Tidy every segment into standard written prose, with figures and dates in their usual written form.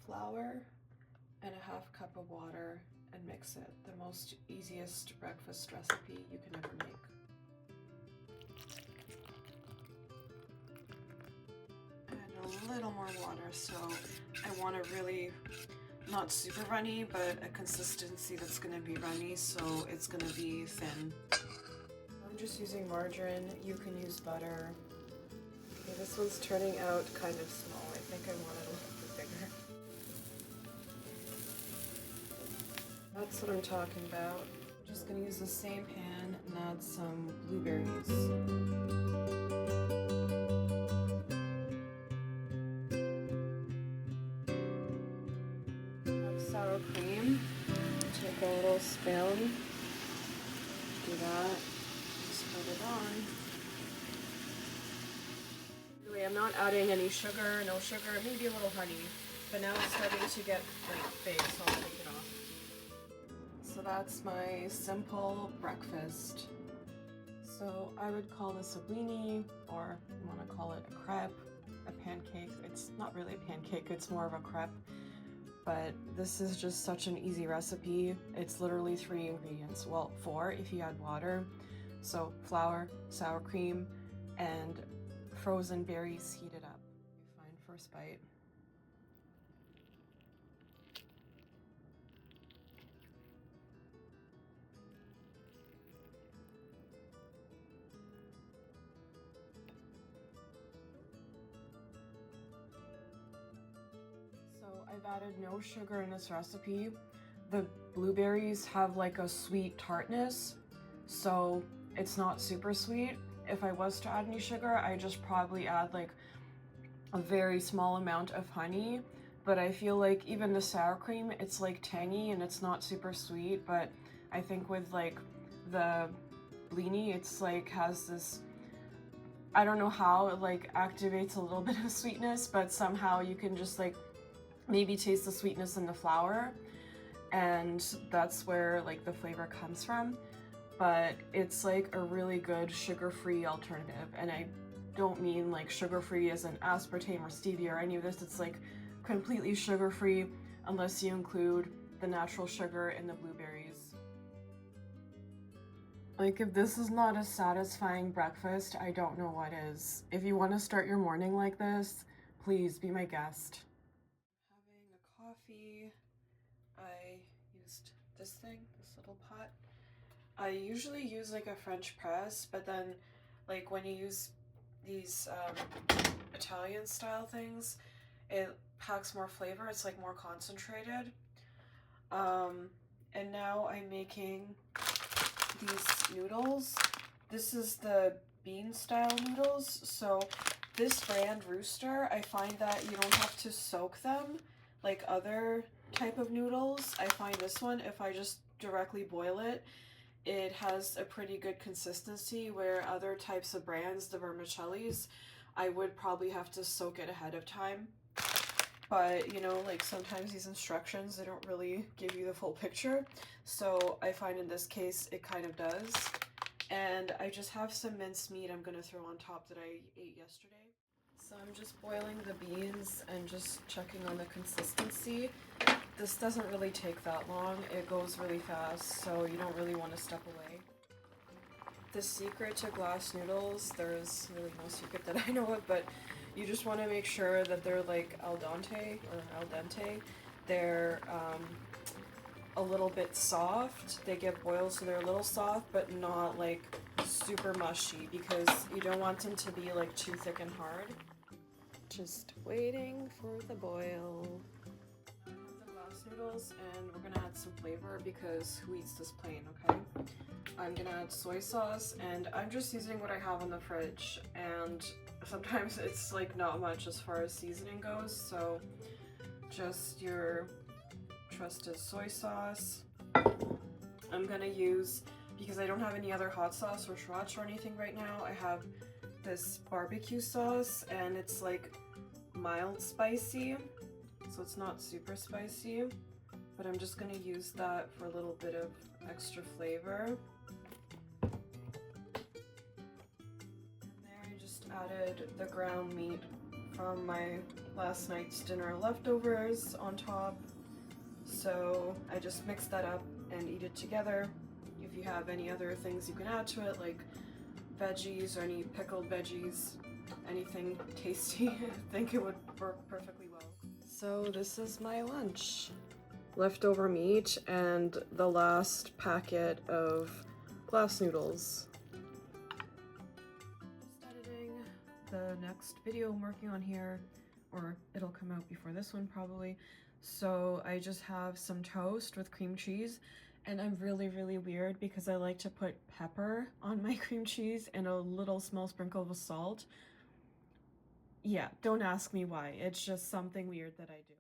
flour and a half cup of water and mix it. The most easiest breakfast recipe you can ever make. Add a little more water, so I want a really not super runny, but a consistency that's going to be runny, so it's going to be thin. I'm just using margarine. You can use butter. Okay, this one's turning out kind of small. I think I want it a little bit bigger. That's what I'm talking about. I'm just going to use the same pan and add some blueberries. Sour cream. Take a little spoon. Do that. Just put it on. Really, I'm not adding any sugar, no sugar, maybe a little honey. But now it's starting to get like big, so I'll take it off. So that's my simple breakfast. So I would call this a blini, or you want to call it a crepe, a pancake. It's not really a pancake, it's more of a crepe. But this is just such an easy recipe. It's literally 3 ingredients. Well, 4 if you add water. So flour, sour cream, and frozen berries heated up. Fine, first bite. I've added no sugar in this recipe. The blueberries have like a sweet tartness, so it's not super sweet. If I was to add any sugar, I just probably add like a very small amount of honey. But I feel like even the sour cream, it's like tangy and it's not super sweet. But I think with like the blini, it's like has this, I don't know how it like activates a little bit of sweetness, but somehow you can just like maybe taste the sweetness in the flour, and that's where like the flavor comes from. But it's like a really good sugar-free alternative, and I don't mean like sugar-free as in aspartame or stevia or any of this. It's like completely sugar-free unless you include the natural sugar in the blueberries. Like, if this is not a satisfying breakfast, I don't know what is. If you want to start your morning like this, please be my guest. Coffee. I used this thing, this little pot. I usually use like a French press, but then like when you use these Italian style things, it packs more flavor. It's like more concentrated. And now I'm making these noodles. This is the bean style noodles. So this brand Rooster, I find that you don't have to soak them like other type of noodles. I find this one, if I just directly boil it, it has a pretty good consistency, where other types of brands, the vermicellis, I would probably have to soak it ahead of time. But you know, like sometimes these instructions, they don't really give you the full picture. So I find in this case, it kind of does. And I just have some minced meat I'm gonna throw on top that I ate yesterday. So I'm just boiling the beans and just checking on the consistency. This doesn't really take that long. It goes really fast, so you don't really want to step away. The secret to glass noodles, there's really no secret that I know of, but you just want to make sure that they're like al dente or al dente. They're a little bit soft. They get boiled so they're a little soft, but not like super mushy, because you don't want them to be like too thick and hard. Just waiting for the boil. I have the glass noodles, and we're gonna add some flavor because who eats this plain, okay? I'm gonna add soy sauce, and I'm just using what I have in the fridge, and sometimes it's like not much as far as seasoning goes, so just your trusted soy sauce. I'm gonna use, because I don't have any other hot sauce or sriracha or anything right now, I have this barbecue sauce, and it's like mild spicy, so it's not super spicy, but I'm just gonna use that for a little bit of extra flavor. And there I just added the ground meat from my last night's dinner leftovers on top. So I just mix that up and eat it together. If you have any other things you can add to it, like veggies or any pickled veggies, anything tasty, I think it would work perfectly well. So this is my lunch. Leftover meat and the last packet of glass noodles. Just editing the next video I'm working on here, or it'll come out before this one probably. So I just have some toast with cream cheese, and I'm really weird because I like to put pepper on my cream cheese and a little small sprinkle of salt. Yeah, don't ask me why. It's just something weird that I do.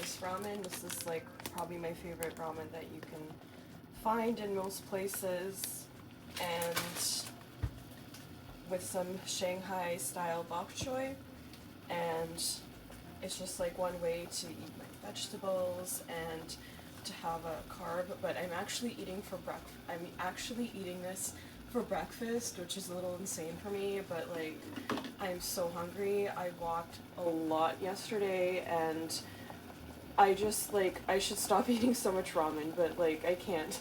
this ramen. This is like probably my favorite ramen that you can find in most places, and with some Shanghai style bok choy, and it's just like one way to eat my vegetables and to have a carb. But I'm actually eating this for breakfast, which is a little insane for me, but like I'm so hungry. I walked a lot yesterday, and I just like I should stop eating so much ramen, but like I can't.